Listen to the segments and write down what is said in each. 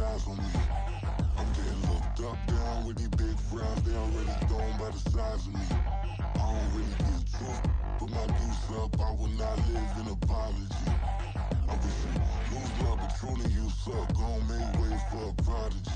eyes on me. I'm getting looked up, down with these big frowns. They already thrown by the size of me. I don't really get truth, but my deuce up. I will not live in apology. I wish you lose love, but truly you suck. Gon' make way for a prodigy.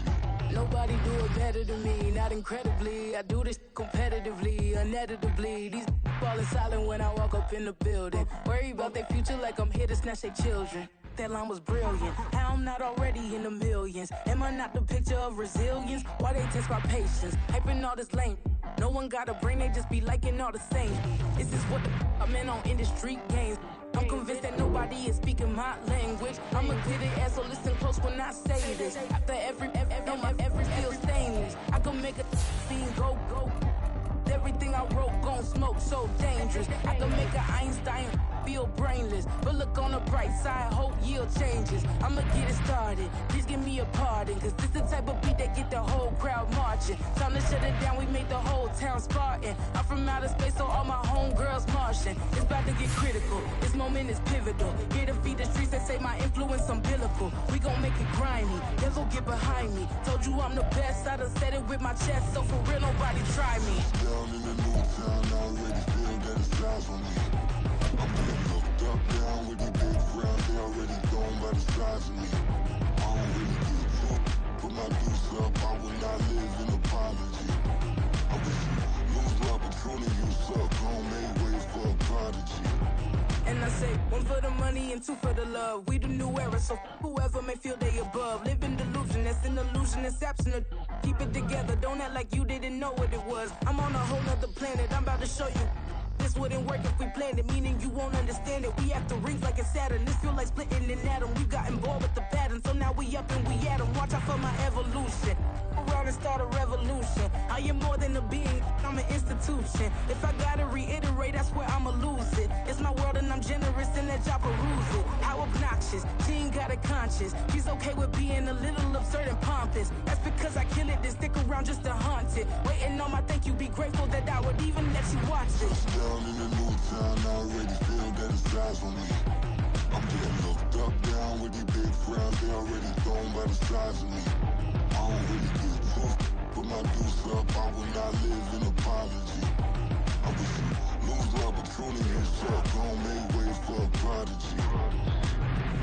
Nobody do it better than me, not incredibly. I do this competitively, uneditably. These falling silent when I walk up in the building. Worry about their future like I'm here to snatch their children. That line was brilliant. How I'm not already in the millions? Am I not the picture of resilience? Why they test my patience? Hyping all this lame. No one got a brain, they just be liking all the same. This is what the I'm in on industry games. I'm convinced that nobody is speaking my language. I'ma get it ass, so listen close when I say this. After every feel stainless. I can make a scene go. Everything I wrote gon' smoke, so dangerous. I can make an Einstein feel brainless. But look on the bright side, hope yield changes. I'ma get it started, please give me a pardon. Cause this the type of beat that get the whole crowd marching. Time to shut it down, we made the whole town Spartan. I'm from outer space, so all my homegirls Martian. It's about to get critical, this moment is pivotal. Here to feed the streets that say my influence umbilical. We gon' make it grimy, never get behind me. Told you I'm the best, I done said it with my chest. So for real, nobody try me. Down in the new town, I already feel that it's eyes on me. I'm getting looked up, down with these big frowns. They already thrown by the size of me. I don't really get truth, but my deuce up. I will not live in apology. I wish you lose love, but truly you suck. Gon' make way for a prodigy. And I say, one for the money and two for the love. We the new era, so whoever may feel they above. Live in delusion, that's an illusion, it's absent. Keep it together, don't act like you didn't know what it was. I'm on a whole nother planet, I'm about to show you. This wouldn't work if we planned it, meaning you won't understand it. We have to rings like it's Saturn. This feel like splitting an atom. We gotten bored with the pattern, so now we up and we at 'em. Watch out for my evolution. Around and start a revolution. I am more than a being, I'm an institution. If I gotta reiterate, that's where I'ma lose it. It's my world and I'm generous and let y'all peruse it. How obnoxious, she ain't got a conscience. She's okay with being a little absurd and pompous. That's because I kill it, then stick around just to haunt it. Waiting on my thank you, be grateful that I would even let you watch this. Down in the new town, I already feel that it's eyes on me. I'm getting looked up, down with these big frowns. They already thrown by the size of me. I don't really get truth, but my deuce up. I will not live in apology. I wish you lose love, but truly you suck. Gon' make way for a prodigy.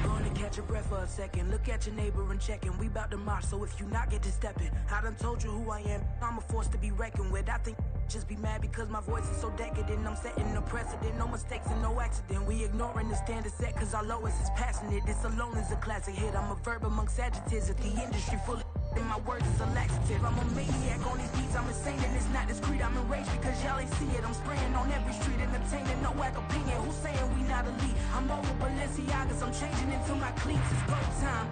Gonna catch your breath for a second. Look at your neighbor and checking. We bout to march, so if you not get to stepping. I done told you who I am. I'm a force to be reckoned with. I think just be mad because my voice is so decadent. I'm setting a precedent, no mistakes and no accident. We ignoring the standard set cause our lowest is passionate. This alone is a classic hit. I'm a verb amongst adjectives. If the industry full of and my words is a laxative. I'm a maniac on these beats, I'm insane and it's not discreet. I'm enraged because y'all ain't see it. I'm spraying on every street, entertaining, no whack opinion. Who's saying we not elite? I'm over Balenciagas, I'm changing into my cleats. It's go time,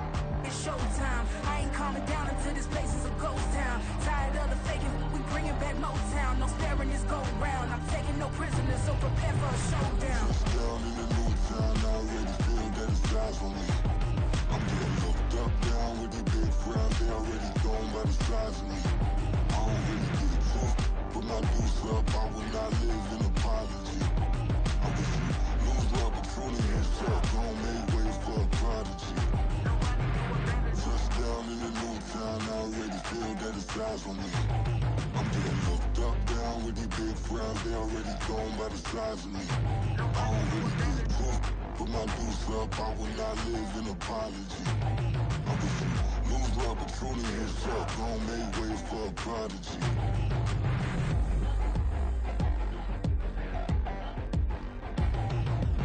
it's showtime. I ain't calming down until this place is a ghost town. Tired of the faking, we bringing back Motown. No sparing this go round. I'm taking no prisoners, so prepare for a showdown. Down in the new town, I already feel that it's eyes on me. I'm getting looked up, down with these big frowns. They already thrown by the size of me. I don't really get truth, but my deuce up. I will not live in apology. I wish you lose love, but truly you suck. Gon' make way for a prodigy. Touchdown in the new town, I already feel that it's eyes on me. I'm getting looked up, down with these big frowns. They already thrown by the size of me. I don't really get truth, but my deuce up. I will not live in apology. I wish you lose love, but truly you suck. Gon' make way for a prodigy.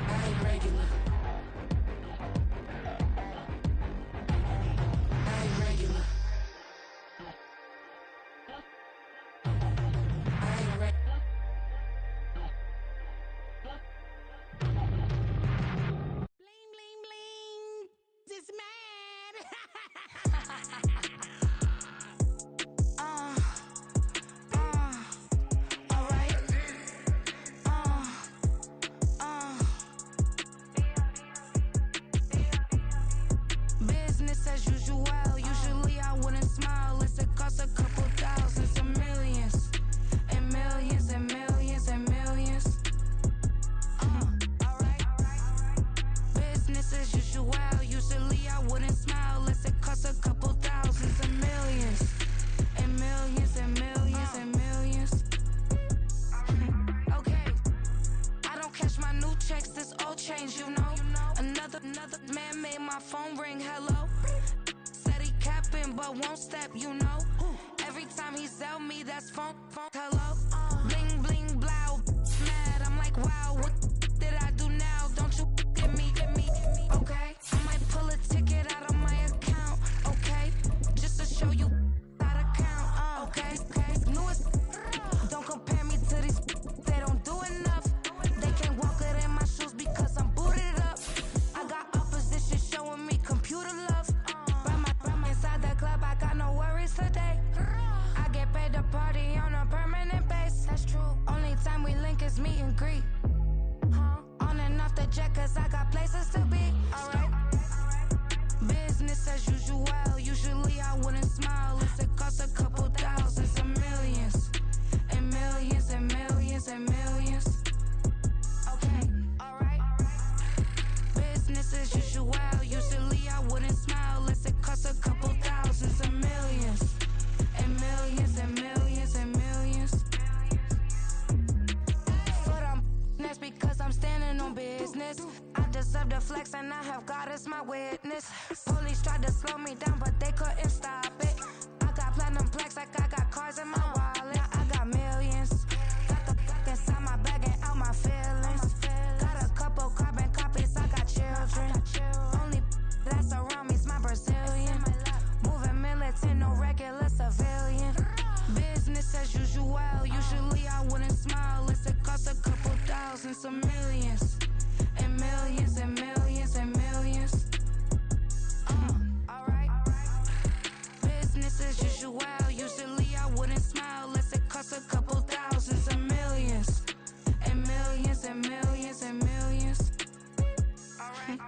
I ain't regular. I ain't regular. I ain't regular. Bling, bling, bling. This mad. but won't step, you know. Every time he sell me, that's funk, hello. Bling, bling, blow, mad. I'm like, wow, what did I do now? Don't you get me, okay? I might pull a ticket out of my account, okay? Just to show you how to count, okay? Newest, don't compare me to these, they don't do enough. They can't walk it in my shoes because I'm booted up. I got opposition showing me computer love. Run inside the club, I got no worries today. I get paid to party on a permanent base. That's true. Only time we link is meet and greet. On and off the jet, cause I got places to be. Alright. Business as usual. Usually I wouldn't smile. It costs a couple thousands and millions. And millions and millions and millions. Okay, alright. Business as usual. Usually I wouldn't smile. It costs a couple thousands and millions. And millions and millions and millions. But that's because I'm standing on business. I deserve the flex and I have God as my witness. Police tried to slow me down but they couldn't stop it. I got platinum plaques like I got cars in my wallet. I got millions. Got the fuck inside my bag and out my feelings. Got a couple carbon copies, I got children. Only that's around me's my Brazilian. Moving militant, no regular civilian. Business as usual. Usually I wouldn't smile. It costs a couple thousands of millions. And millions and millions and millions. Alright. Business as usual. Usually I wouldn't smile. It costs a couple thousands of millions. And millions and millions and millions. Alright.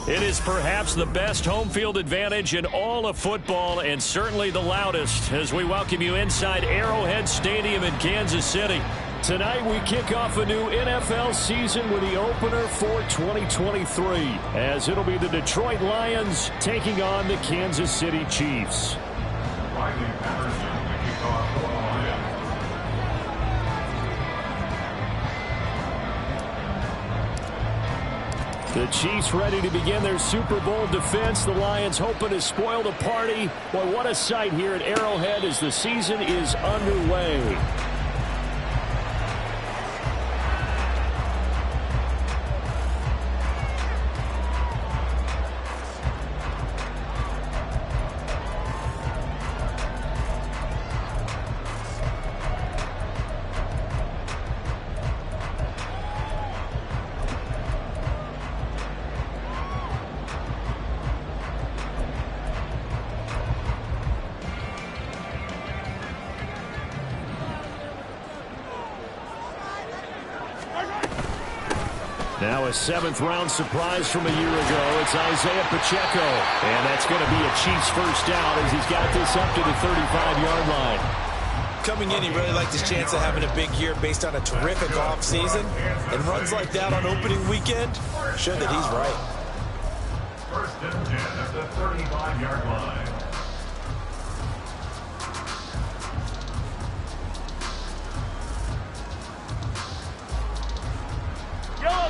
It is perhaps the best home field advantage in all of football and certainly the loudest as we welcome you inside Arrowhead Stadium in Kansas City. Tonight we kick off a new NFL season with the opener for 2023 as it'll be the Detroit Lions taking on the Kansas City Chiefs. The Chiefs ready to begin their Super Bowl defense. The Lions hoping to spoil the party. Boy, what a sight here at Arrowhead as the season is underway. Now a 7th-round surprise from a year ago. It's Isaiah Pacheco. And that's going to be a Chiefs first down as he's got this up to the 35-yard line. Coming in, he really liked his chance of having a big year based on a terrific offseason. And runs like that on opening weekend show that he's right. First and 10 at the 35-yard line.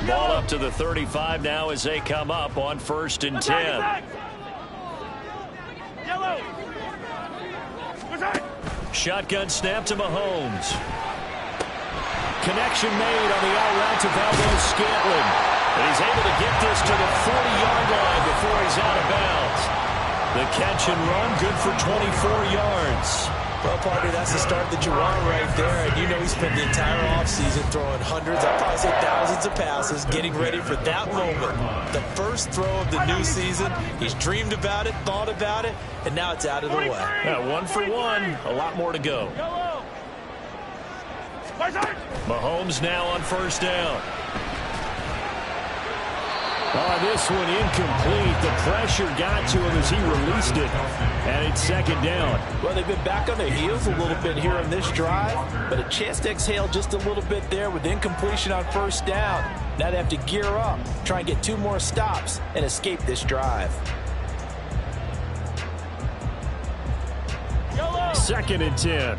Ball up to the 35 now as they come up on 1st and 10. Shotgun snap to Mahomes. Connection made on the out route to Valdez-Scantling. And he's able to get this to the 40-yard line before he's out of bounds. The catch and run, good for 24 yards. Well, partner, that's the start that you want right there. And you know he spent the entire offseason throwing hundreds, I'd probably say thousands of passes, getting ready for that moment. The first throw of the new season. He's dreamed about it, thought about it, and now it's out of the way. Yeah, 1 for 1. A lot more to go. Mahomes now on 1st down. Oh, this one incomplete. The pressure got to him as he released it. And it's 2nd down. Well, they've been back on their heels a little bit here on this drive, but a chance to exhale just a little bit there with incompletion on 1st down. Now they have to gear up, try and get 2 more stops, and escape this drive. 2nd and 10.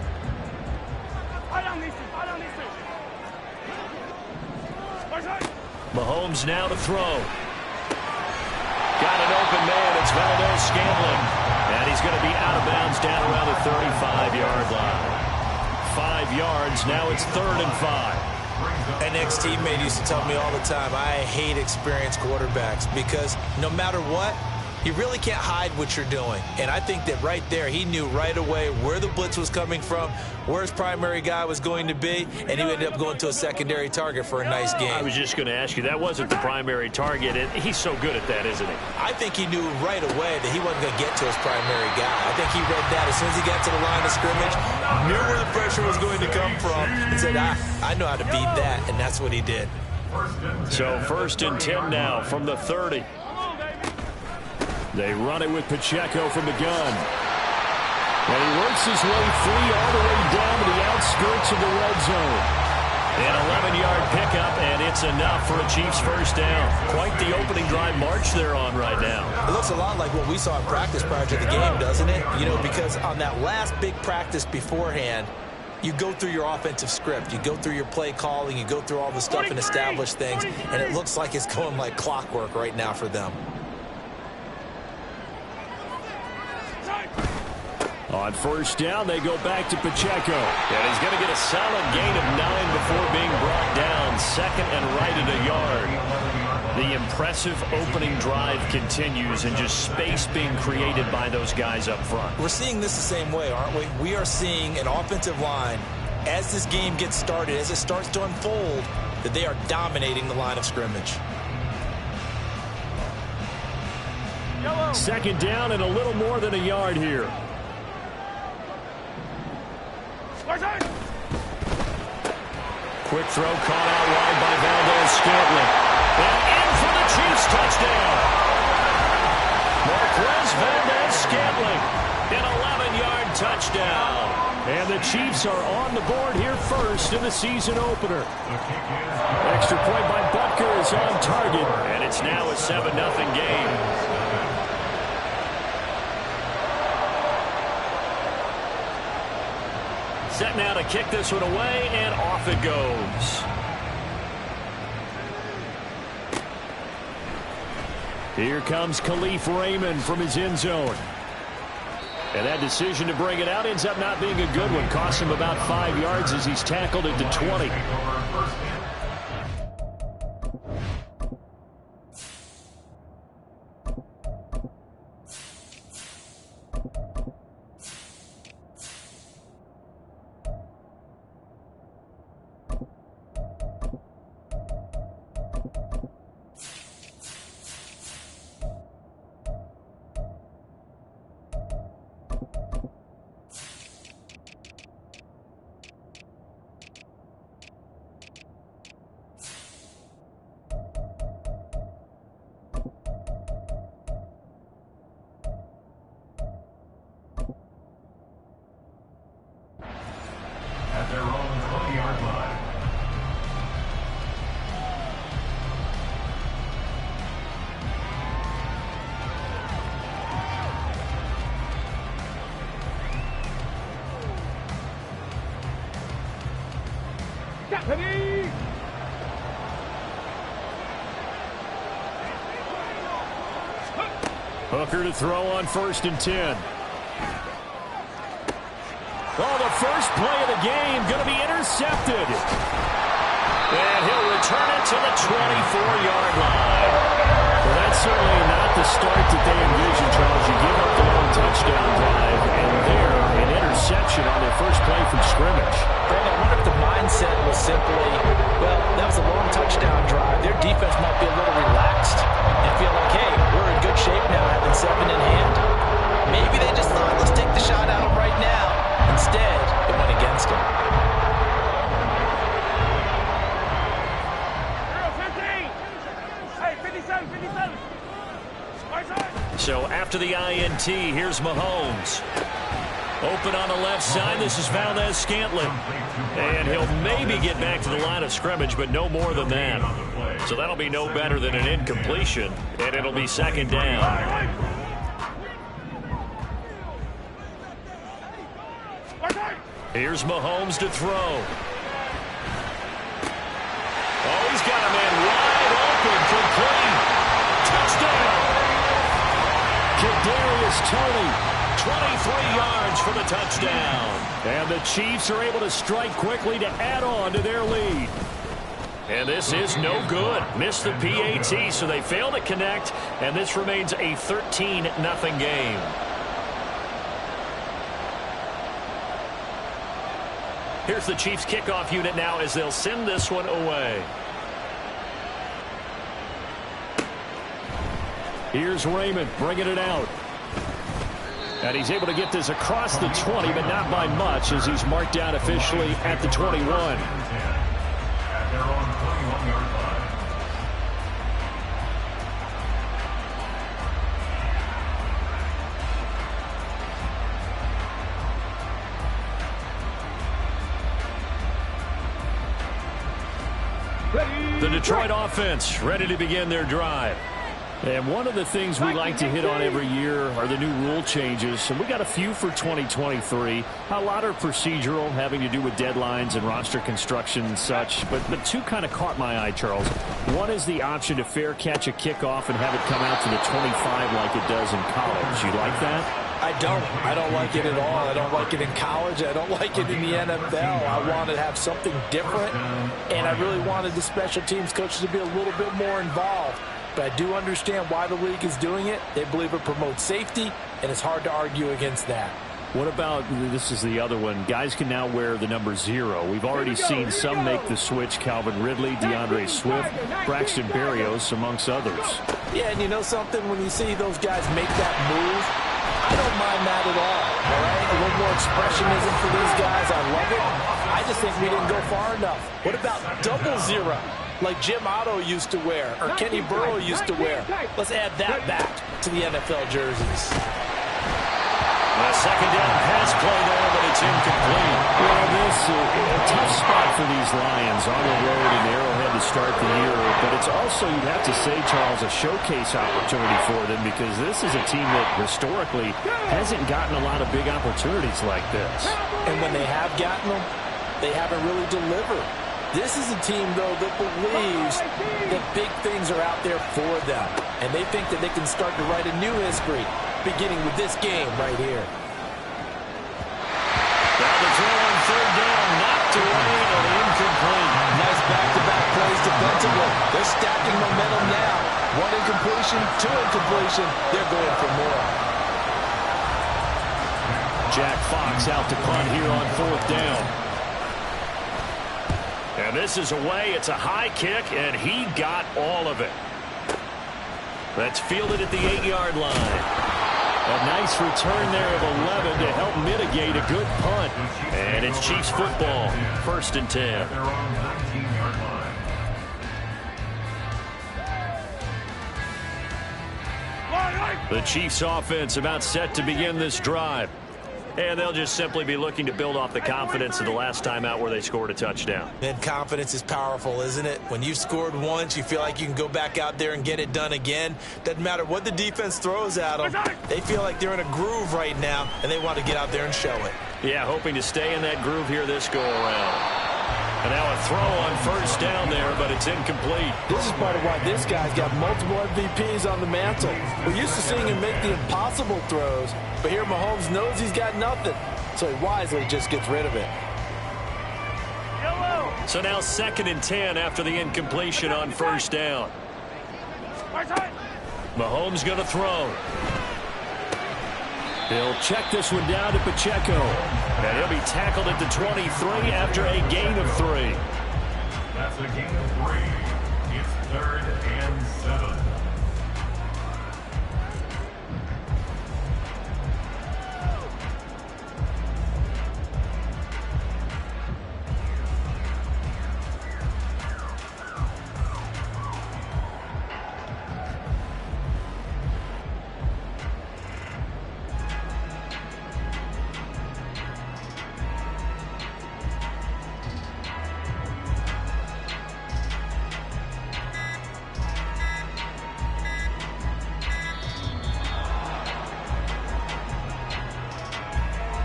Mahomes now to throw. Got an open man. It's Valdez-Scantling. And he's going to be out of bounds down around the 35-yard line. 5 yards. Now it's 3rd and 5. An ex-teammate used to tell me all the time, I hate experienced quarterbacks because no matter what, you really can't hide what you're doing. And I think that right there, he knew right away where the blitz was coming from, where his primary guy was going to be, and he ended up going to a secondary target for a nice game. I was just going to ask you, that wasn't the primary target. He's so good at that, isn't he? I think he knew right away that he wasn't going to get to his primary guy. I think he read that as soon as he got to the line of scrimmage, knew where the pressure was going to come from, and said, I know how to beat that, and that's what he did. So 1st and 10 now from the 30. They run it with Pacheco from the gun. And he works his way free all the way down to the outskirts of the red zone. An 11-yard pickup, and it's enough for a Chiefs first down. Quite the opening drive march they're on right now. It looks a lot like what we saw in practice prior to the game, doesn't it? You know, because on that last big practice beforehand, you go through your offensive script. You go through your play calling. You go through all the stuff and establish things. And it looks like it's going like clockwork right now for them. On 1st down, they go back to Pacheco. And he's going to get a solid gain of 9 before being brought down. 2nd and right at a yard. The impressive opening drive continues and just space being created by those guys up front. We're seeing this the same way, aren't we? We are seeing an offensive line, as this game gets started, as it starts to unfold, that they are dominating the line of scrimmage. 2nd down and a little more than a yard here. Quick throw caught out wide by Valdez-Scantling. And in for the Chiefs touchdown. Marquez Valdez-Scantling. An 11-yard touchdown. And the Chiefs are on the board here first in the season opener. Extra point by Butker is on target. And it's now a 7-0 game. Set now to kick this one away, and off it goes. Here comes Khalif Raymond from his end zone. And that decision to bring it out ends up not being a good one. Costs him about 5 yards as he's tackled at the 20. Hooker to throw on 1st and 10. Oh, the first play of the game going to be intercepted. And he'll return it to the 24-yard line. Well, that's certainly not the start that they envisioned, Charles. You give up the long touchdown drive, and there, an interception on their first play from scrimmage. Greg, I wonder if the mindset was simply, well, that was a long touchdown drive. Their defense might be a little relaxed and feel like, hey, we're in good shape now, having 7 in hand. Maybe they just thought, let's take the shot at him right now. Instead, it went against him. So after the INT, here's Mahomes. Open on the left side. This is Valdez-Scantling. And he'll maybe get back to the line of scrimmage, but no more than that. So that'll be no better than an incompletion, and it'll be 2nd down. Here's Mahomes to throw. Oh, he's got a man wide open, complete. Touchdown. Kadarius Toney, 23 yards for the touchdown. And the Chiefs are able to strike quickly to add on to their lead. And this is no good. Missed the PAT, so they fail to connect, and this remains a 13-0 game. Here's the Chiefs kickoff unit now as they'll send this one away. Here's Raymond bringing it out. And he's able to get this across the 20, but not by much as he's marked down officially at the 21. At their own 21-yard line. The Detroit offense ready to begin their drive. And one of the things we like to hit on every year are the new rule changes. And we got a few for 2023. A lot are procedural, having to do with deadlines and roster construction and such. But two kind of caught my eye, Charles. One is the option to fair catch a kickoff and have it come out to the 25 like it does in college. You like that? I don't like it at all. I don't like it in college. I don't like it in the NFL. I want to have something different, and I really wanted the special teams coaches to be a little bit more involved. But I do understand why the league is doing it. They believe it promotes safety, and it's hard to argue against that. What about, this is the other one, guys can now wear the number 0. We've already seen some make the switch, Calvin Ridley, DeAndre Swift, Braxton Berrios, amongst others. Yeah, and you know something? When you see those guys make that move, I don't mind that at all right? A little more expressionism for these guys. I love it. I just think we didn't go far enough. What about double 0? Like Jim Otto used to wear, or Kenny Burrow used to wear. Let's add that back to the NFL jerseys. A second down pass play there, but it's incomplete. Well, this is a tough spot for these Lions on the road in Arrowhead to start the year. But it's also, you'd have to say, Charles, a showcase opportunity for them because this is a team that historically hasn't gotten a lot of big opportunities like this. And when they have gotten them, they haven't really delivered. This is a team, though, that believes that big things are out there for them. And they think that they can start to write a new history, beginning with this game right here. Now the throw on third down, knocked away and incomplete. Nice back-to-back plays defensively. They're stacking momentum now. 1 incompletion, 2 incompletion. They're going for more. Jack Fox out to punt here on 4th down. And this is away. It's a high kick, and he got all of it. That's fielded at the 8-yard line. A nice return there of 11 to help mitigate a good punt. And it's Chiefs football, 1st and 10. At their own 19-yard line. The Chiefs offense about set to begin this drive. And they'll just simply be looking to build off the confidence of the last time out where they scored a touchdown. And confidence is powerful, isn't it? When you've scored once, you feel like you can go back out there and get it done again. Doesn't matter what the defense throws at them. They feel like they're in a groove right now, and they want to get out there and show it. Yeah, hoping to stay in that groove here this go-around. And now a throw on first down there, but it's incomplete. This is part of why this guy's got multiple MVPs on the mantle. We're used to seeing him make the impossible throws, but here Mahomes knows he's got nothing, so he wisely just gets rid of it. So now 2nd and 10 after the incompletion on first down. Mahomes going to throw. He'll check this one down to Pacheco. And he'll be tackled at the 23 after a gain of 3. That's a gain of 3. It's 3rd and 7.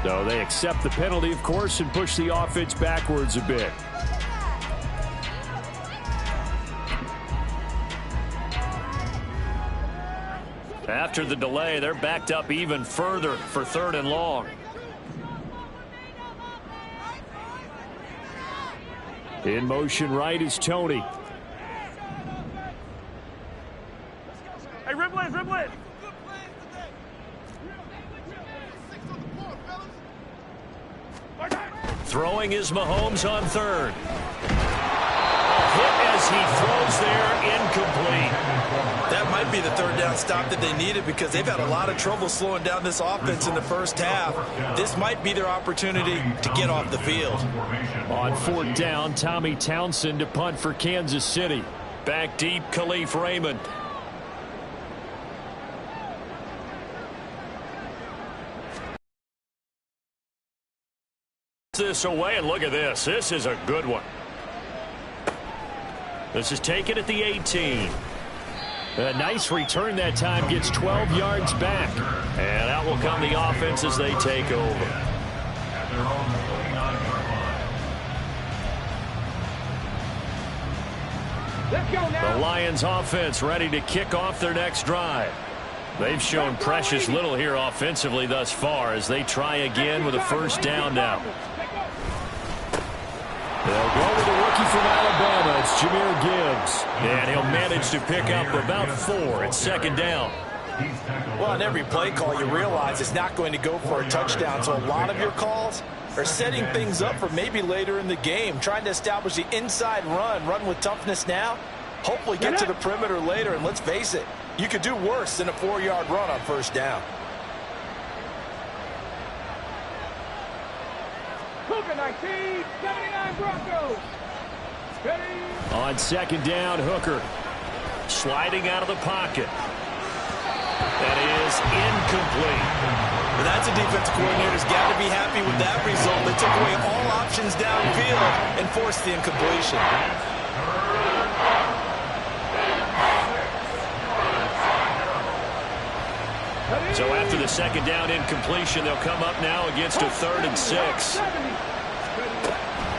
So they accept the penalty, of course, and push the offense backwards a bit. After the delay, they're backed up even further for 3rd and long. In motion right is Tony. Hey, Riblet! Throwing is Mahomes on 3rd. A hit as he throws there, incomplete. That might be the 3rd down stop that they needed because they've had a lot of trouble slowing down this offense in the first half. This might be their opportunity to get off the field. On 4th down, Tommy Townsend to punt for Kansas City. Back deep, Khalif Raymond. This away, and look at this. This is a good one. This is taken at the 18. A nice return that time, gets 12 yards back. And out will come the offense as they take over. Let's go now. The Lions offense ready to kick off their next drive. They've shown precious little here offensively thus far as they try again with a first down now. They'll go with a rookie from Alabama. It's Jahmyr Gibbs. And he'll manage to pick up about 4 at 2nd down. Well, on every play call, you realize it's not going to go for a touchdown. So a lot of your calls are setting things up for maybe later in the game, trying to establish the inside run with toughness now, hopefully get to the perimeter later. And let's face it, you could do worse than a 4-yard run on first down. Cougar 19, 79 Broncos. Ready? On 2nd down, Hooker sliding out of the pocket. That is incomplete. But that's a defensive coordinator's got to be happy with that result. They took away all options downfield and forced the incompletion. So after the 2nd down incompletion, they'll come up now against a 3rd and 6.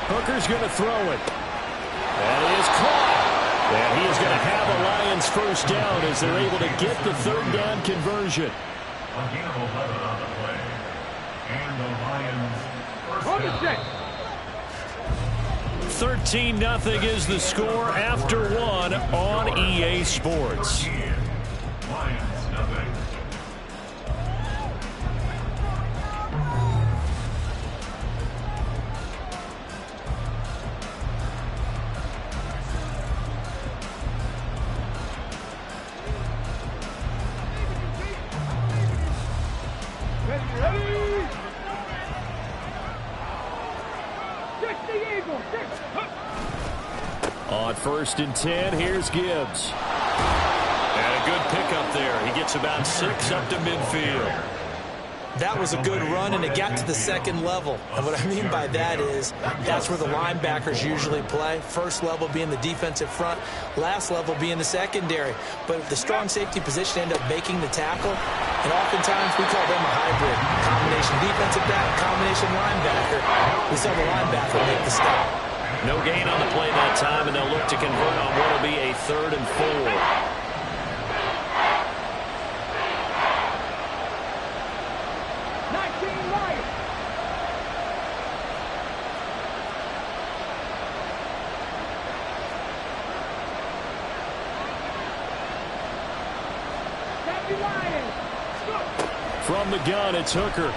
Hooker's going to throw it. And he is caught. And he is going to have a Lions first down as they're able to get the 3rd down conversion. A gain of 11 on the play. And the Lions first down. 13-0 is the score after 1 on EA Sports. Lions nothing. On 1st and 10, here's Gibbs. And a good pickup there. He gets about 6 up to midfield. That was a good run, and it got to the 2nd level. And what I mean by that is that's where the linebackers usually play. First level being the defensive front, last level being the secondary. But if the strong safety position end up making the tackle, and oftentimes we call them a hybrid. Combination defensive back, combination linebacker. We saw the linebacker make the stop. No gain on the play that time, and they'll look to convert on what will be a 3rd and 4. From the gun, it's Hooker.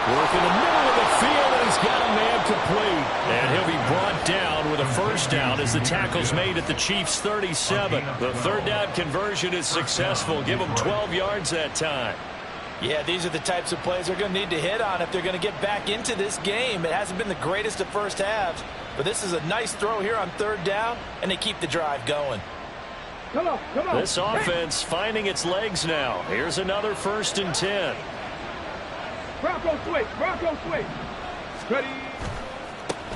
Working the middle of the field, and he's got a man complete. And he'll be brought down with a first down as the tackle's made at the Chiefs' 37. The 3rd down conversion is successful. Give them 12 yards that time. Yeah, these are the types of plays they're going to need to hit on if they're going to get back into this game. It hasn't been the greatest of first halves, but this is a nice throw here on 3rd down, and they keep the drive going. Come on, come on. This offense finding its legs now. Here's another 1st and 10. Bronco switch, Bronco switch. Ready.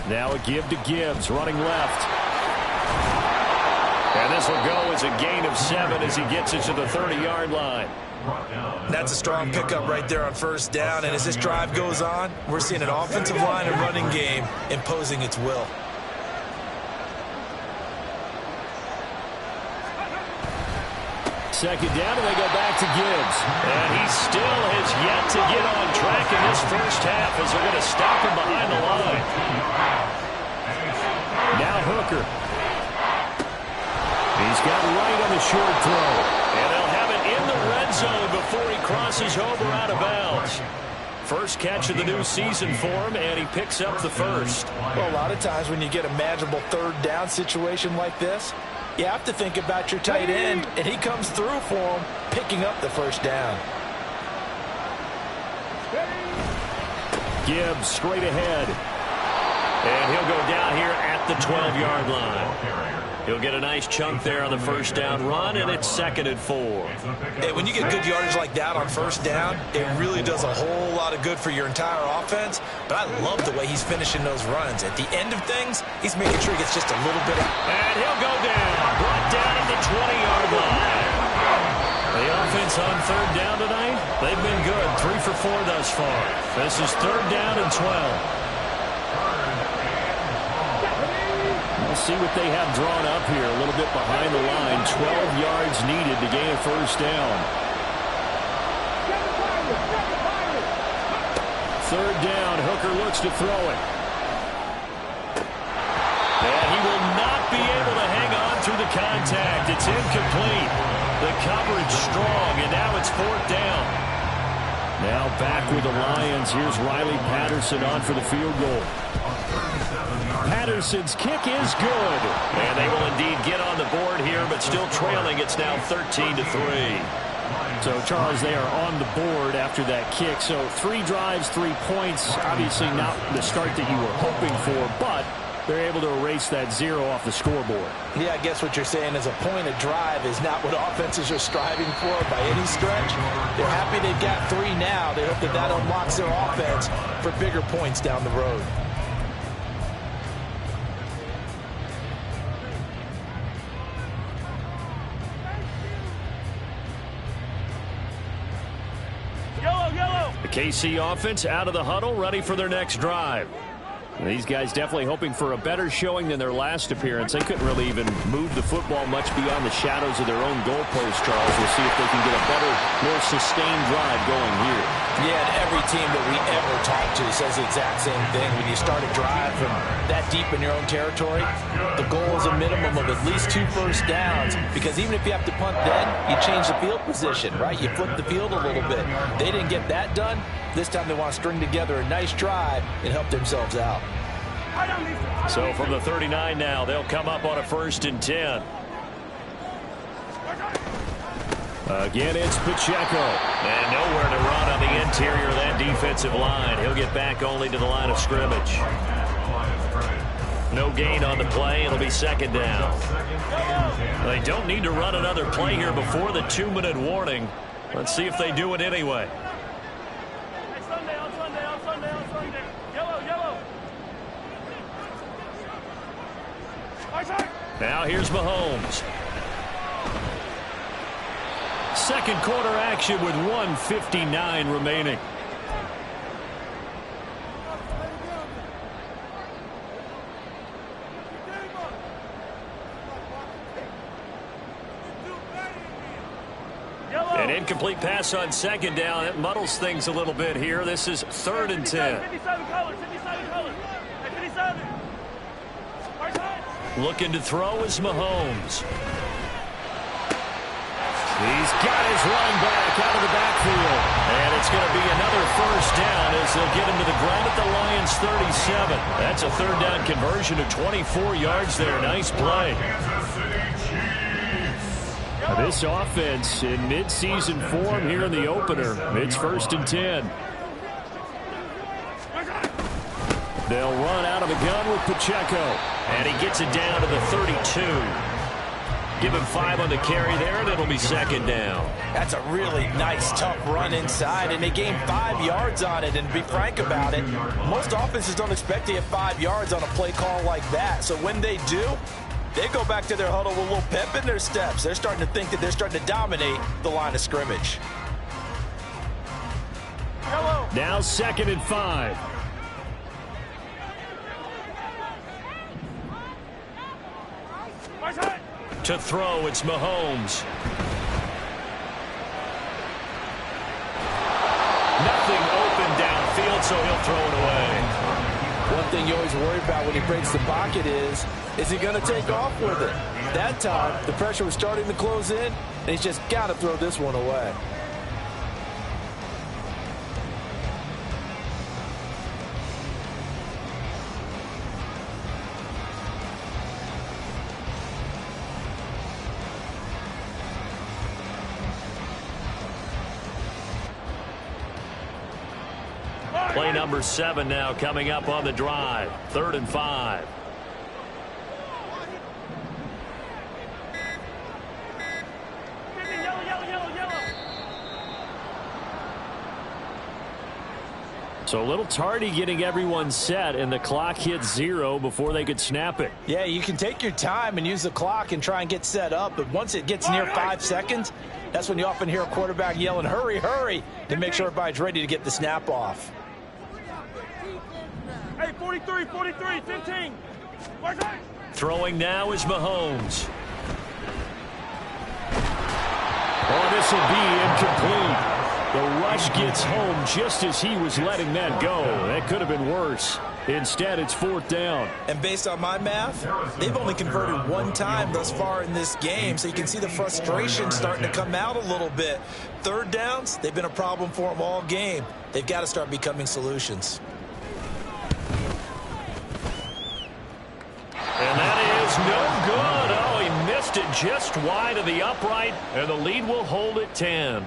Now a give to Gibbs, running left. And this will go as a gain of 7 as he gets it to the 30-yard line. That's a strong pickup right there on 1st down, and as this drive goes on, we're seeing an offensive line and running game imposing its will. Second down, and they go back to Gibbs. And he still has yet to get on track in this first half as they're going to stop him behind the line. Now Hooker. He's got right on the short throw. And they'll have it in the red zone before he crosses over out of bounds. First catch of the new season for him, and he picks up the first. Well, a lot of times when you get a manageable 3rd down situation like this, you have to think about your tight end, and he comes through for him, picking up the first down. Gibbs straight ahead. And he'll go down here at the 12-yard line. He'll get a nice chunk there on the first down run, and it's 2nd and 4. Hey, when you get good yardage like that on 1st down, it really does a whole lot of good for your entire offense. But I love the way he's finishing those runs. At the end of things, he's making sure he gets just a little bit of... And he'll go down. Brought down at the 20-yard line. The offense on 3rd down tonight, they've been good. 3 for 4 thus far. This is 3rd down and 12. We'll see what they have drawn up here. A little bit behind the line. 12 yards needed to gain a first down. 3rd down. Hooker looks to throw it. And he will not be able to hang on through the contact. It's incomplete. The coverage strong, and now it's 4th down. Now back with the Lions. Here's Riley Patterson on for the field goal. Patterson's kick is good. And they will indeed get on the board here, but still trailing. It's now 13-3. So, Charles, they are on the board after that kick. So 3 drives, 3 points. Obviously not the start that you were hoping for, but they're able to erase that 0 off the scoreboard. Yeah, I guess what you're saying is a point of drive is not what offenses are striving for by any stretch. They're happy they've got 3 now. They hope that that unlocks their offense for bigger points down the road. The KC offense out of the huddle, ready for their next drive. These guys definitely hoping for a better showing than their last appearance. They couldn't really even move the football much beyond the shadows of their own goalpost, Charles. We'll see if they can get a better, more sustained drive going here. Yeah, and every team that we ever talk to says the exact same thing. When you start a drive from that deep in your own territory, the goal is a minimum of at least 2 first downs, because even if you have to punt then, you change the field position, right? You flip the field a little bit. They didn't get that done. This time they want to string together a nice drive and help themselves out. So from the 39 now, they'll come up on a 1st and 10. Again, it's Pacheco. And nowhere to run on the interior of that defensive line. He'll get back only to the line of scrimmage. No gain on the play. It'll be 2nd down. They don't need to run another play here before the 2-minute warning. Let's see if they do it anyway. Now here's Mahomes. Second quarter action with 1:59 remaining. incomplete pass on second down. It muddles things a little bit here. This is 3rd and 10. 57 colors. 57 colors. Hey, 57. Looking to throw is Mahomes. He's got his run back out of the backfield. And it's going to be another first down as they'll get him to the ground at the Lions' 37. That's a 3rd down conversion of 24 yards there. Nice play. This offense in midseason form here in the opener. It's 1st and 10. They'll run out of the gun with Pacheco. And he gets it down to the 32. Give him 5 on the carry there, and it'll be 2nd down. That's a really nice, tough run inside, and they gained 5 yards on it. And to be frank about it, most offenses don't expect to get 5 yards on a play call like that. So when they do, they go back to their huddle with a little pep in their steps. They're starting to think that they're starting to dominate the line of scrimmage. Now 2nd and 5. To throw, it's Mahomes. Nothing open downfield, so he'll throw it away. One thing you always worry about when he breaks the pocket is he going to take off with it? That time, the pressure was starting to close in, and he's just got to throw this one away. Play number 7 now coming up on the drive. 3rd and 5. So a little tardy getting everyone set, and the clock hit 0 before they could snap it. Yeah, you can take your time and use the clock and try and get set up, but once it gets near 5 seconds, that's when you often hear a quarterback yelling, hurry, hurry, to make sure everybody's ready to get the snap off. Hey, 43, 15. Throwing now is Mahomes. Oh, this will be incomplete. The rush gets home just as he was letting that go. That could have been worse. Instead, it's 4th down. And based on my math, they've only converted 1 time thus far in this game, so you can see the frustration starting to come out a little bit. 3rd downs, they've been a problem for them all game. They've got to start becoming solutions. And that is no good. Oh, he missed it just wide of the upright, and the lead will hold at 10.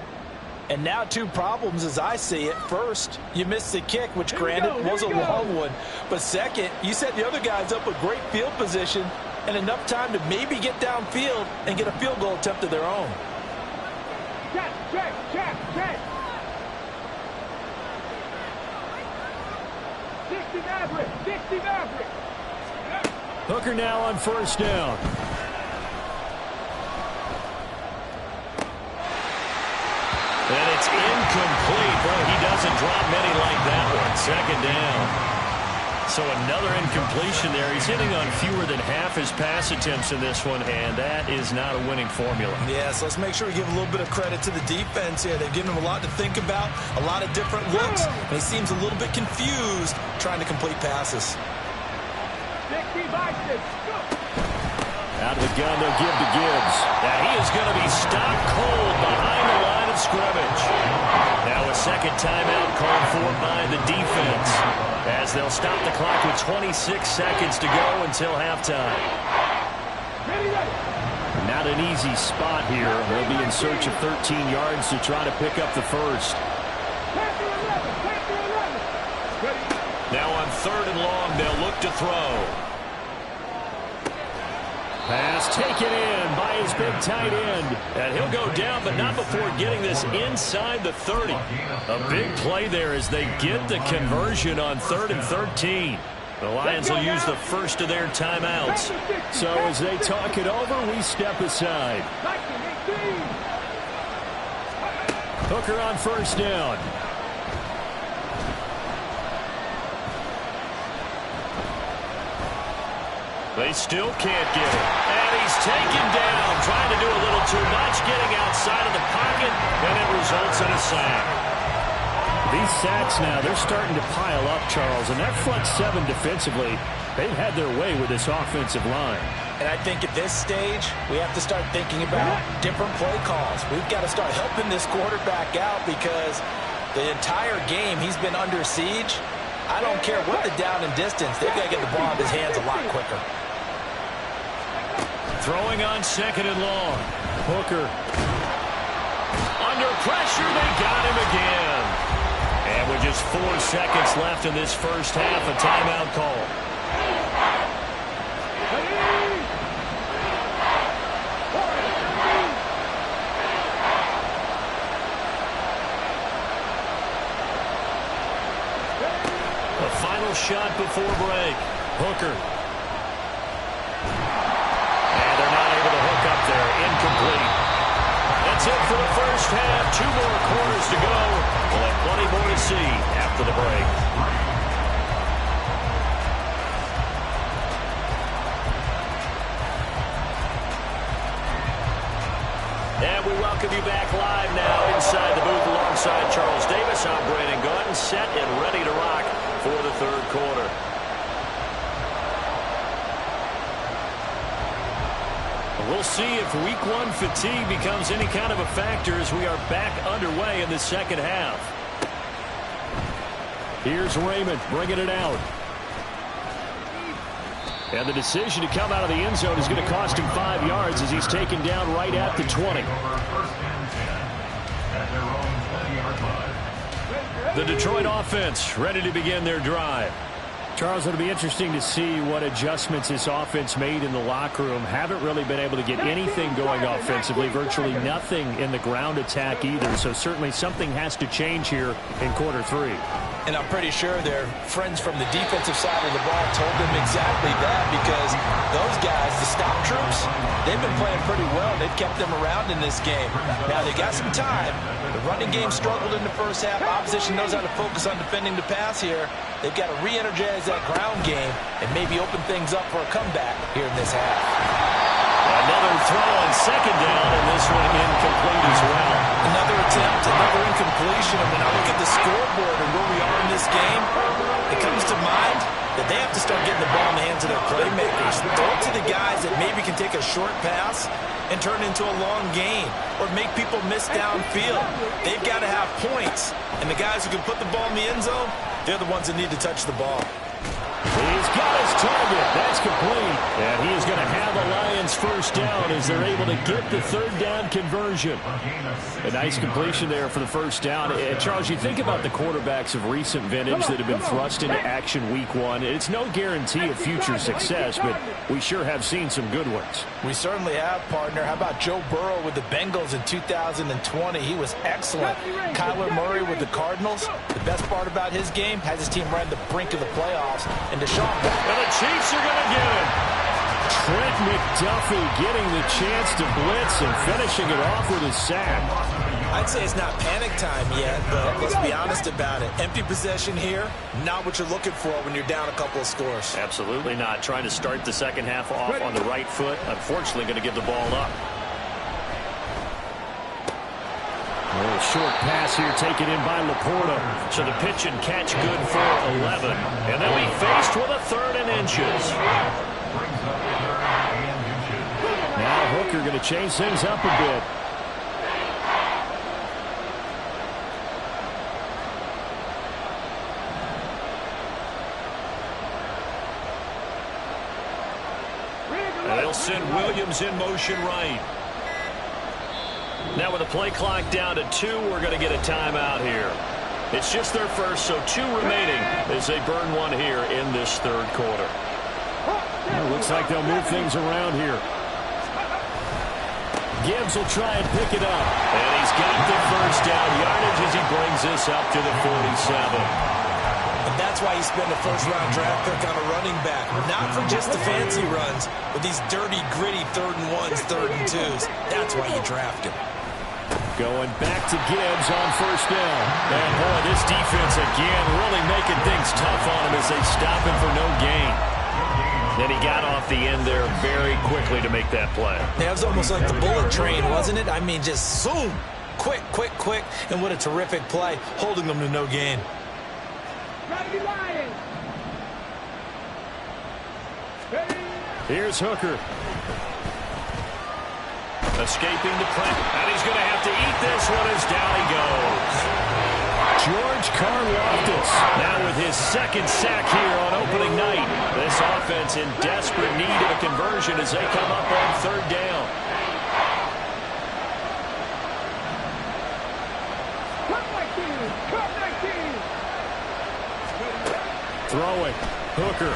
And now 2 problems as I see it. First, you missed the kick, which granted was a long one. But second, you set the other guys up with great field position and enough time to maybe get downfield and get a field goal attempt of their own. Check. 60 Maverick. Hooker now on 1st down. And it's incomplete. Boy, he doesn't drop many like that one. 2nd down. So another incompletion there. He's hitting on fewer than half his pass attempts in this one, and that is not a winning formula. Yeah, so let's make sure we give a little bit of credit to the defense here. They've given him a lot to think about, a lot of different looks, and he seems a little bit confused trying to complete passes. Out of the gun, they'll give to Gibbs. Now he is going to be stopped cold behind the line of scrimmage. Now a 2nd timeout called for by the defense, as they'll stop the clock with 26 seconds to go until halftime. Not an easy spot here. They'll be in search of 13 yards to try to pick up the first. Now on 3rd and long, they'll look to throw. Pass taken in by his big tight end. And he'll go down, but not before getting this inside the 30. A big play there as they get the conversion on 3rd and 13. The Lions will use the first of their timeouts. So as they talk it over, we step aside. Hooker on 1st down. They They still can't get it. And he's taken down, trying to do a little too much, getting outside of the pocket, and it results in a sack. These sacks now, they're starting to pile up, Charles, and that front seven defensively, they've had their way with this offensive line. And I think at this stage, we have to start thinking about different play calls. We've got to start helping this quarterback out because the entire game he's been under siege. I don't care what the down and distance, they've got to get the ball in his hands a lot quicker. Throwing on 2nd and long. Hooker. Under pressure, they got him again. And with just 4 seconds left in this first half, a timeout call. The final shot before break. Hooker. And they're not able to hook up there. Incomplete. That's it for the first half. 2 more quarters to go. We'll have plenty more to see after the break. And we welcome you back live now inside the booth alongside Charles Davis. I'm Brandon Gaudin, set and ready to rock for the third quarter. We'll see if week 1 fatigue becomes any kind of a factor as we are back underway in the second half. Here's Raymond bringing it out. And the decision to come out of the end zone is going to cost him 5 yards as he's taken down right at the 20. The Detroit offense ready to begin their drive. Charles, it'll be interesting to see what adjustments this offense made in the locker room. Haven't really been able to get anything going offensively, virtually nothing in the ground attack either. So certainly something has to change here in quarter 3. And I'm pretty sure their friends from the defensive side of the ball told them exactly that because those guys, the stop troops, they've been playing pretty well. They've kept them around in this game. Now, they got some time. The running game struggled in the first half. Opposition knows how to focus on defending the pass here. They've got to re-energize that ground game and maybe open things up for a comeback here in this half. Another throw on 2nd down, and this one incomplete as well. Another attempt, another incompletion. And when I look at the scoreboard and where we are in this game, it comes to mind that they have to start getting the ball in the hands of their playmakers. Throw it to the guys that maybe can take a short pass and turn it into a long gain or make people miss downfield. They've got to have points. And the guys who can put the ball in the end zone, they're the ones that need to touch the ball. He's got his target. That's complete. And he is going to have the Lions first down as they're able to get the 3rd down conversion. A nice completion there for the first down. And Charles, you think about the quarterbacks of recent vintage that have been thrust into action week 1. It's no guarantee of future success, but we sure have seen some good ones. We certainly have, partner. How about Joe Burrow with the Bengals in 2020? He was excellent. Kyler Murray with the Cardinals. The best part about his game has his team right at the brink of the playoffs. And Deshaun. And the Chiefs are going to get him. Trent McDuffie getting the chance to blitz and finishing it off with a sack. I'd say it's not panic time yet, but let's be honest about it. Empty possession here, not what you're looking for when you're down a couple of scores. Absolutely not. Trying to start the second half off on the right foot. Unfortunately, going to give the ball up. A little short pass here taken in by Laporta. So the pitch and catch good for 11. And they'll be faced with a 3rd and inches. Now Hooker going to change things up a bit. And they'll send Williams in motion right. Now with the play clock down to 2, we're going to get a timeout here. It's just their first, so 2 remaining as they burn one here in this third quarter. Well, looks like they'll move things around here. Gibbs will try and pick it up. And he's got the first down yardage as he brings this up to the 47. And that's why you spend a first-round draft pick on a running back. Not for just the fancy runs, but these dirty, gritty 3rd and 1s, 3rd and 2s. That's why you draft him. Going back to Gibbs on first down. And boy, this defense again really making things tough on him as they stop him for no gain. And he got off the end there very quickly to make that play. Yeah, it was almost like the bullet train, wasn't it? I mean, just zoom. Quick, quick, quick. And what a terrific play, holding them to no gain. Here's Hooker. Escaping the play. And he's going to have to eat this one as down he goes. George Karlaftis now with his second sack here on opening night. This offense in desperate need of a conversion as they come up on third down. Throwing. Hooker.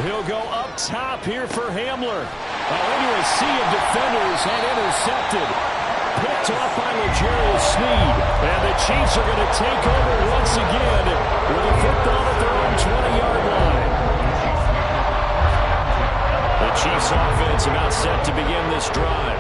He'll go up top here for Hamler. Into a sea of defenders and intercepted. Picked off by L'Jarius Sneed. And the Chiefs are going to take over once again with a football at their own 20-yard line. The Chiefs offense about set to begin this drive.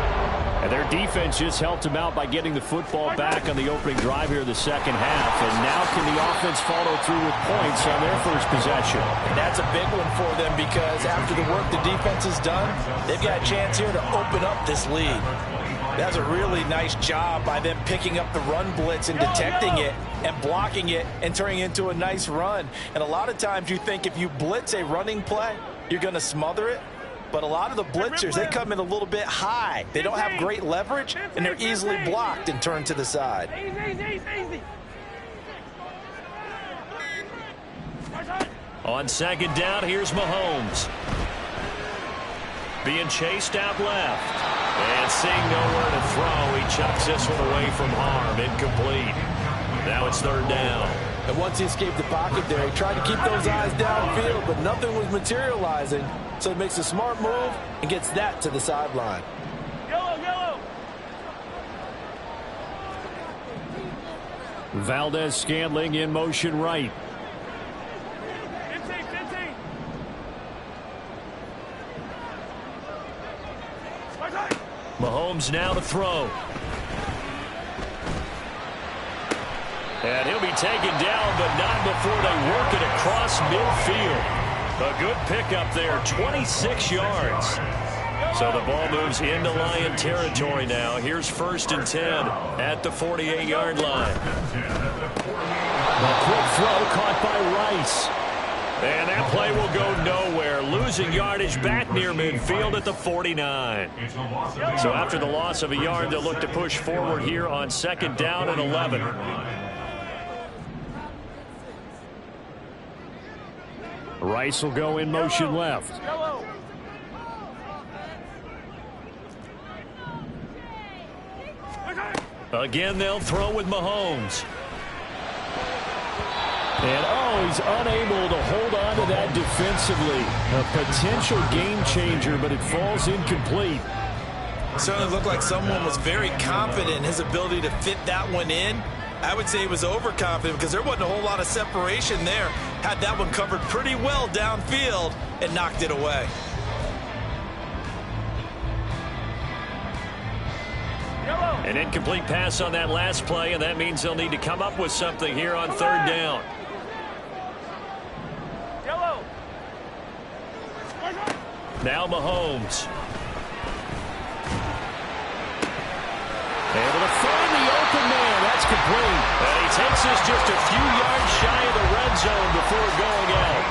And their defense just helped them out by getting the football back on the opening drive here in the second half. And now can the offense follow through with points on their first possession? And that's a big one for them because after the work the defense has done, they've got a chance here to open up this lead. That's a really nice job by them picking up the run blitz and detecting it and blocking it and turning it into a nice run. And a lot of times you think if you blitz a running play, you're going to smother it. But a lot of the blitzers, they come in a little bit high. They don't have great leverage, and they're easily blocked and turned to the side. Easy. On second down, here's Mahomes. Being chased out left. And seeing nowhere to throw, he chucks this one away from harm. Incomplete. Now it's third down. And once he escaped the pocket there, he tried to keep those eyes downfield, but nothing was materializing. So he makes a smart move and gets that to the sideline. Yellow. Valdez-Scantling in motion right. 15. Mahomes now to throw. And he'll be taken down, but not before they work it across midfield. A good pickup there, 26 yards. So the ball moves into Lion territory now. Here's 1st and 10 at the 48-yard line. A quick throw caught by Rice. And that play will go nowhere. Losing yardage back near midfield at the 49. So after the loss of a yard, they'll look to push forward here on second down and 11. Rice will go in motion left. Again, they'll throw with Mahomes. And, he's unable to hold on to that defensively. A potential game changer, but it falls incomplete. Certainly looked like someone was very confident in his ability to fit that one in. I would say he was overconfident because there wasn't a whole lot of separation there. Had that one covered pretty well downfield and knocked it away. An incomplete pass on that last play, and that means they'll need to come up with something here on third down. Now Mahomes. Able to find the open man. That's complete. And he takes this just a few yards shy of the red zone before going out.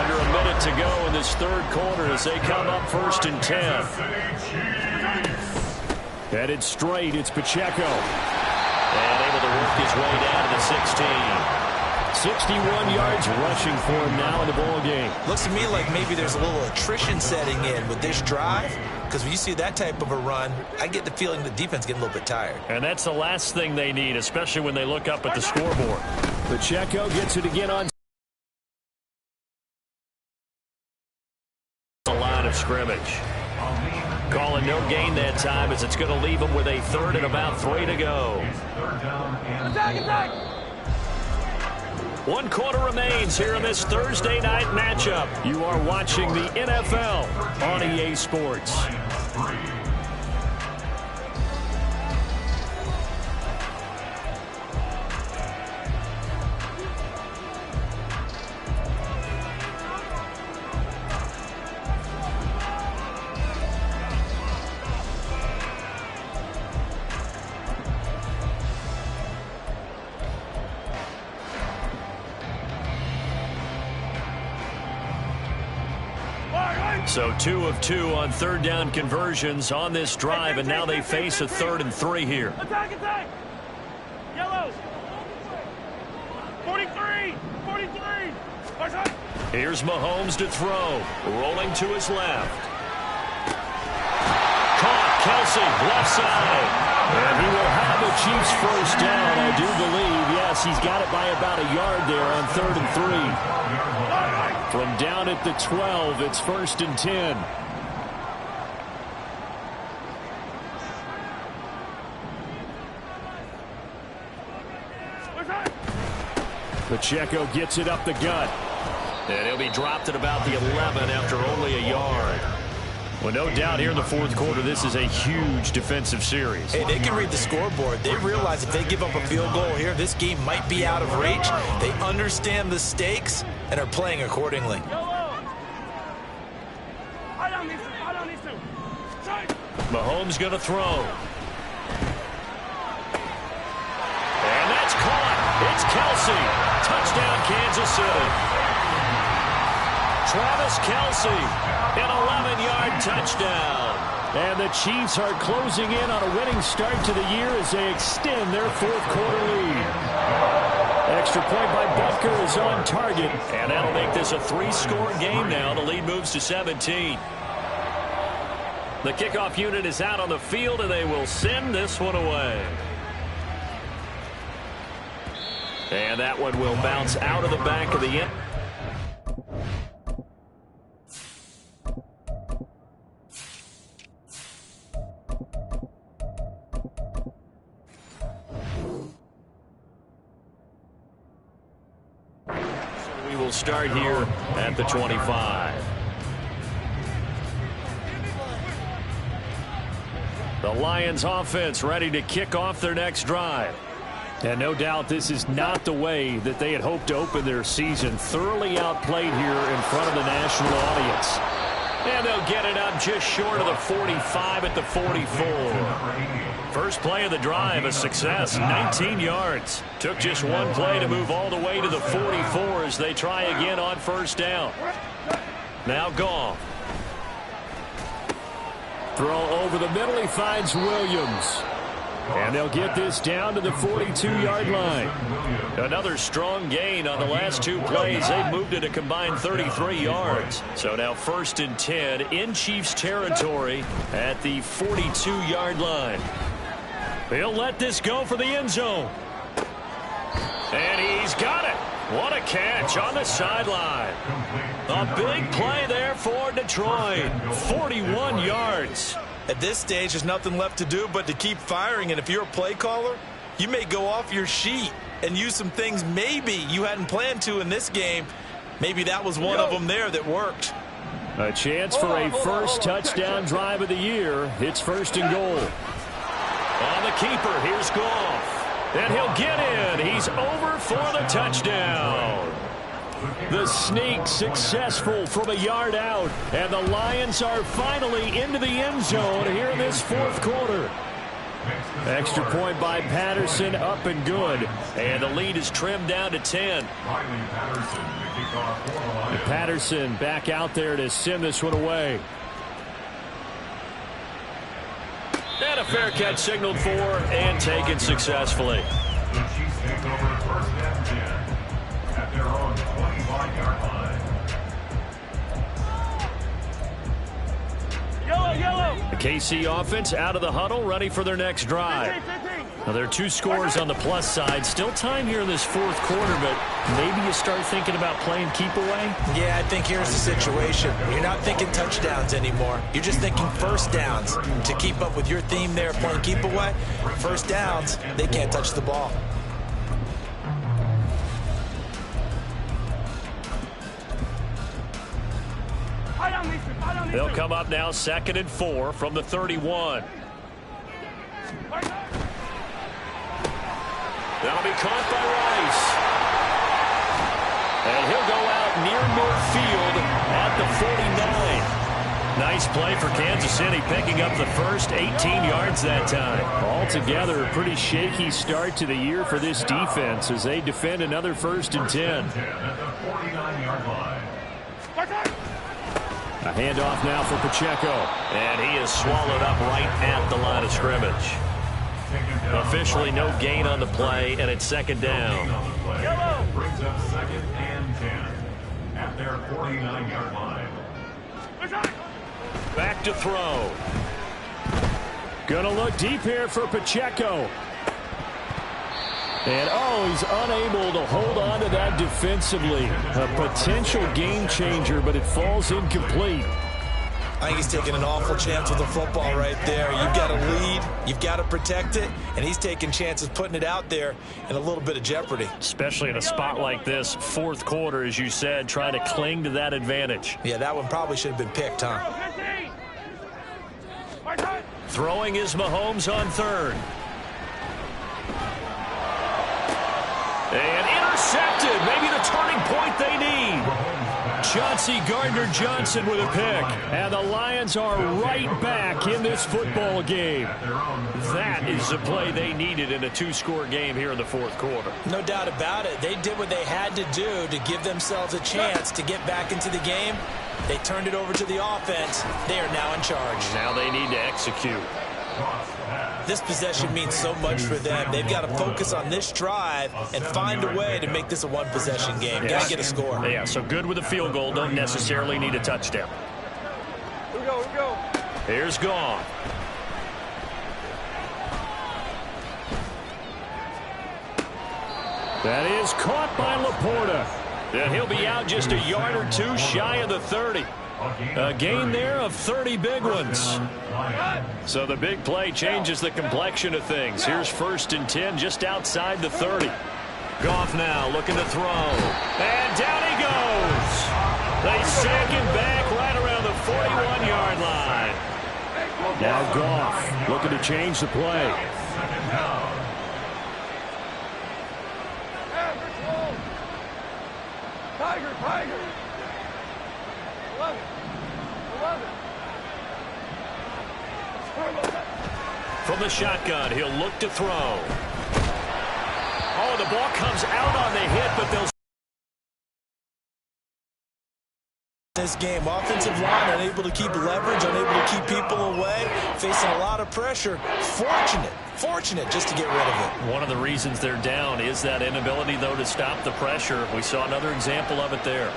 Under a minute to go in this third quarter as they come up 1st and 10. Headed straight, it's Pacheco. And able to work his way down to the 16. 61 yards rushing for him now in the ball game. Looks to me like maybe there's a little attrition setting in with this drive, because when you see that type of a run, I get the feeling the defense getting a little bit tired. And that's the last thing they need, especially when they look up at the scoreboard. Pacheco gets it again on the line of scrimmage. Calling no gain that time as it's going to leave them with a 3rd and about 3 to go. Attack! 1 quarter remains here in this Thursday night matchup. You are watching the NFL on EA Sports. So 2 of 2 on third down conversions on this drive, and now they face a 3rd and 3 here. Attack, attack! Yellows! 43! 43! Here's Mahomes to throw. Rolling to his left. Caught. Kelsey, left side. And he will have the Chiefs first down, I do believe. Yes, he's got it by about a yard there on 3rd and 3. From down at the 12, it's 1st and 10. Pacheco gets it up the gut. And he'll be dropped at about the 11 after only a yard. Well, no doubt here in the 4th quarter, this is a huge defensive series. Hey, they can read the scoreboard. They realize if they give up a field goal here, this game might be out of reach. They understand the stakes and are playing accordingly. Mahomes going to throw. And that's caught. It's Kelsey. Touchdown, Kansas City. Travis Kelsey, an 11-yard touchdown. And the Chiefs are closing in on a winning start to the year as they extend their 4th quarter lead. Extra point by Butker is on target, and that'll make this a 3-score game now. The lead moves to 17. The kickoff unit is out on the field, and they will send this one away. And that one will bounce out of the back of the end. So we will start here at the 25. The Lions offense ready to kick off their next drive. And no doubt this is not the way that they had hoped to open their season. Thoroughly outplayed here in front of the national audience. And they'll get it up just short of the 45 at the 44. First play of the drive, a success, 19 yards. Took just one play to move all the way to the 44 as they try again on first down. Now Goff. Throw over the middle, he finds Williams. And they'll get this down to the 42-yard line. Another strong gain on the last 2 plays. They've moved it a combined 33 yards. So now 1st and 10 in Chiefs territory at the 42-yard line. He'll let this go for the end zone. And he's got it. What a catch on the sideline. A big play there for Detroit. 41 yards. At this stage, there's nothing left to do but to keep firing. And if you're a play caller, you may go off your sheet and use some things maybe you hadn't planned to in this game. Maybe that was one of them there that worked. A chance for a first touchdown drive of the year. It's 1st and goal. On the keeper, here's Goff. And he'll get in. He's over for the touchdown. The sneak successful from a yard out. And the Lions are finally into the end zone here in this 4th quarter. Extra point by Patterson, up and good. And the lead is trimmed down to 10. Patterson back out there to send this one away. And a fair catch signaled for and taken successfully. The Chiefs take over 1st and 10 at their own 25-yard line. Yellow! The KC offense out of the huddle, ready for their next drive. Now, there are 2 scores on the plus side. Still time here in this 4th quarter, but maybe you start thinking about playing keep away? Yeah, I think here's the situation. You're not thinking touchdowns anymore. You're just thinking first downs. To keep up with your theme there, playing keep away, first downs, they can't touch the ball. They'll come up now 2nd and 4 from the 31. That'll be caught by Rice. And he'll go out near midfield at the 49. Nice play for Kansas City, picking up the first 18 yards that time. Altogether, a pretty shaky start to the year for this defense as they defend another 1st and 10. A handoff now for Pacheco. And he is swallowed up right at the line of scrimmage. Officially no gain on the play, and it's second down. Yellow brings up 2nd and 10 at their 49-yard line. Back to throw. Gonna look deep here for Pacheco. And, he's unable to hold on to that defensively. A potential game changer, but it falls incomplete. I think he's taking an awful chance with the football right there. You've got to lead, you've got to protect it, and he's taking chances putting it out there in a little bit of jeopardy. Especially in a spot like this, fourth quarter, as you said, trying to cling to that advantage. Yeah, that one probably should have been picked, huh? Throwing is Mahomes on third. And intercepted. Maybe the turning point they need. Chauncey Gardner-Johnson with a pick. And the Lions are right back in this football game. That is the play they needed in a two-score game here in the fourth quarter. No doubt about it. They did what they had to do to give themselves a chance to get back into the game. They turned it over to the offense. They are now in charge. Now they need to execute. This possession means so much for them. They've got to focus on this drive and find a way to make this a one-possession game. Got to get a score. Yeah, so good with a field goal. Don't necessarily need a touchdown. Here we go. Here's Goff. That is caught by Laporta. And he'll be out just a yard or two shy of the 30. A gain there of 30 big ones. So the big play changes the complexion of things. Here's 1st and 10 just outside the 30. Goff now looking to throw. And down he goes. They sack him back right around the 41-yard line. Now Goff looking to change the play. Tiger. 11. From the shotgun, he'll look to throw. Oh, the ball comes out on the hit, but they'll... This game, offensive line unable to keep leverage, unable to keep people away, facing a lot of pressure. Fortunate just to get rid of it. One of the reasons they're down is that inability, though, to stop the pressure. We saw another example of it there.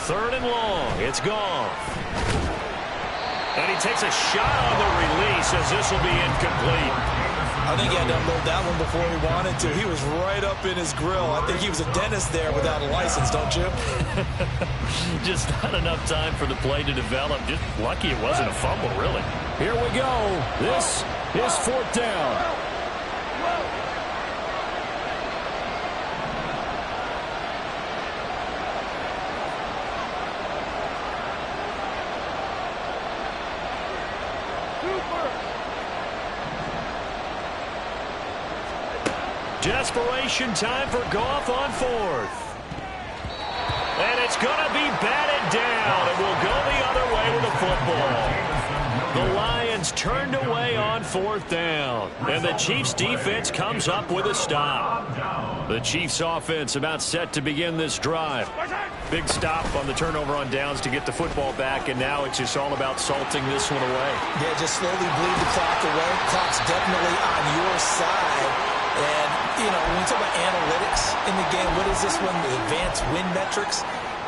Third and long. It's Goff. And he takes a shot on the release as this will be incomplete. I think he had to unload that one before he wanted to. He was right up in his grill. I think he was a dentist there without a license, don't you? Just not enough time for the play to develop. Just lucky it wasn't a fumble, really. Here we go. This is 4th down. Desperation time for Goff on 4th. And it's going to be batted down. It will go the other way with the football. The Lions turned away on 4th down. And the Chiefs' defense comes up with a stop. The Chiefs' offense about set to begin this drive. Big stop on the turnover on downs to get the football back, and now it's just all about salting this one away. Yeah, just slowly bleed the clock away. Clock's definitely on your side. And, you know, when you talk about analytics in the game, what is this one? The advanced win metrics?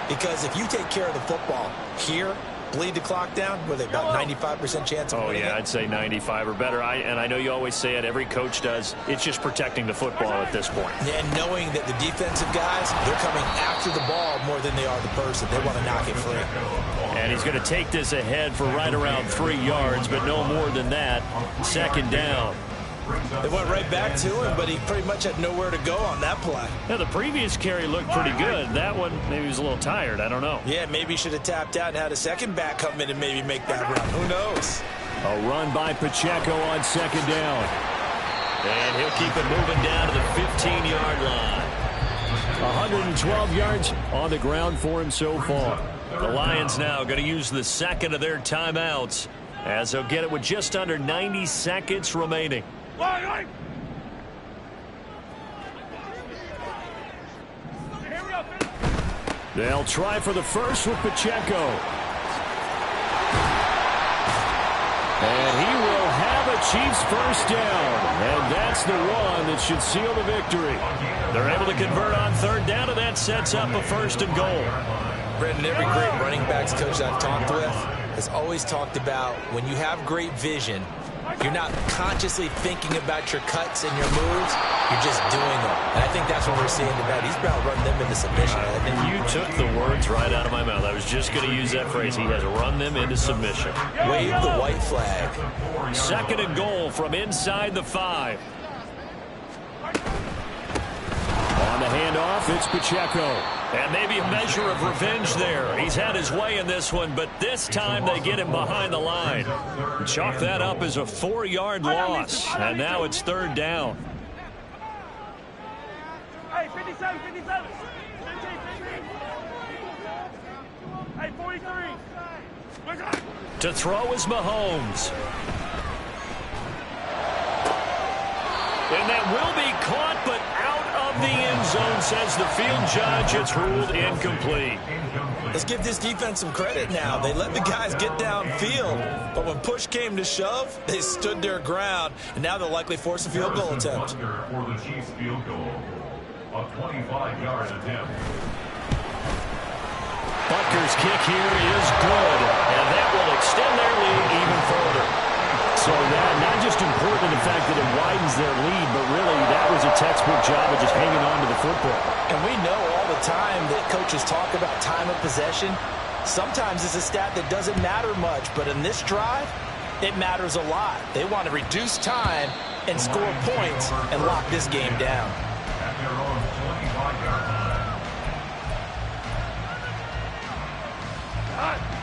Because if you take care of the football here, bleed the clock down, with about 95% chance of winning it? I'd say 95 or better. And I know you always say it, every coach does. It's just protecting the football at this point. Yeah, and knowing that the defensive guys, they're coming after the ball more than they are the person. They want to knock it free. And he's going to take this ahead for right around 3 yards, but no more than that. 2nd down. They went right back to him, but he pretty much had nowhere to go on that play. Yeah, the previous carry looked pretty good. That one, maybe he was a little tired. I don't know. Yeah, maybe he should have tapped out and had a second back come in and maybe make that run. Who knows? A run by Pacheco on 2nd down. And he'll keep it moving down to the 15-yard line. 112 yards on the ground for him so far. The Lions now going to use the second of their timeouts as they'll get it with just under 90 seconds remaining. They'll try for the first with Pacheco. And he will have a Chiefs first down. And that's the one that should seal the victory. They're able to convert on third down, and that sets up a first and goal. Brendan, every great running backs coach I've talked with has always talked about when you have great vision, you're not consciously thinking about your cuts and your moves. You're just doing them. And I think that's what we're seeing tonight. He's about to run them into submission. You took the words right out of my mouth. I was just going to use that phrase. He has run them into submission. Wave the white flag. Second and goal from inside the 5. On the handoff, it's Pacheco. And maybe a measure of revenge there. He's had his way in this one, but this time they get him behind the line. Chalk that up as a 4-yard loss. And now it's third down. Hey, 57, 57. 15. Hey, 43. To throw is Mahomes. And that will be caught, but out of the end zone, says the field judge. It's ruled incomplete. Let's give this defense some credit now. They let the guys get downfield, but when push came to shove, they stood their ground, and now they'll likely force a field goal attempt. For the Chiefs field goal, a 25-yard attempt. Butker's kick here is good, and that will extend their lead even further. So that not just important in the fact that it widens their lead, but really that was a textbook job of just hanging on to the football. And we know all the time that coaches talk about time of possession. Sometimes it's a stat that doesn't matter much, but in this drive, it matters a lot. They want to reduce time and score points and lock this game down. At their own 25-yard line.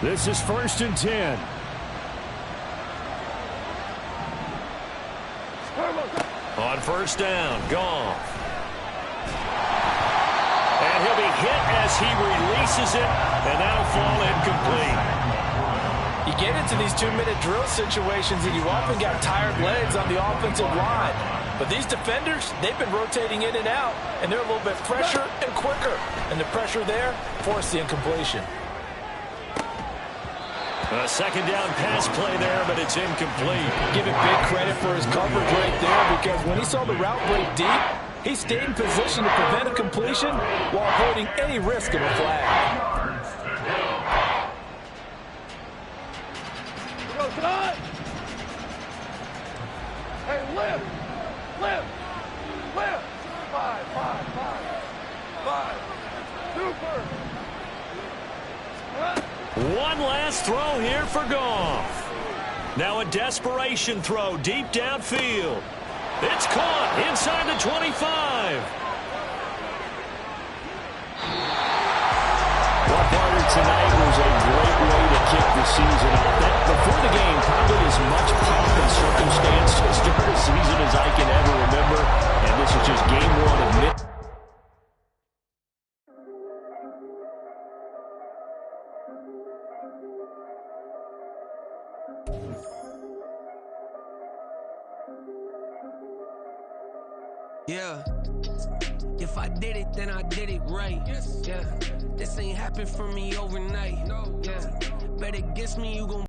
This is first and 10. On first down, Goff. And he'll be hit as he releases it, and that'll fall incomplete. You get into these 2-minute drill situations, and you often got tired legs on the offensive line. But these defenders, they've been rotating in and out, and they're a little bit fresher and quicker. And the pressure there forced the incompletion. A second down pass play there, but it's incomplete. Give it big credit for his coverage right there, because when he saw the route break deep, he stayed in position to prevent a completion while avoiding any risk of a flag. Go tonight. Hey, lift. 5. Super. One last throw here for Goff. Now a desperation throw deep downfield. It's caught inside the 25. Well, Barter, tonight was a great way to kick the season off. That, before the game, probably as much pomp and circumstance to start a season as I can ever remember. And this is just game one of mid. Yeah, if I did it, then I did it right. Yeah, this ain't happened for me overnight. Yeah, bet against me, you gon'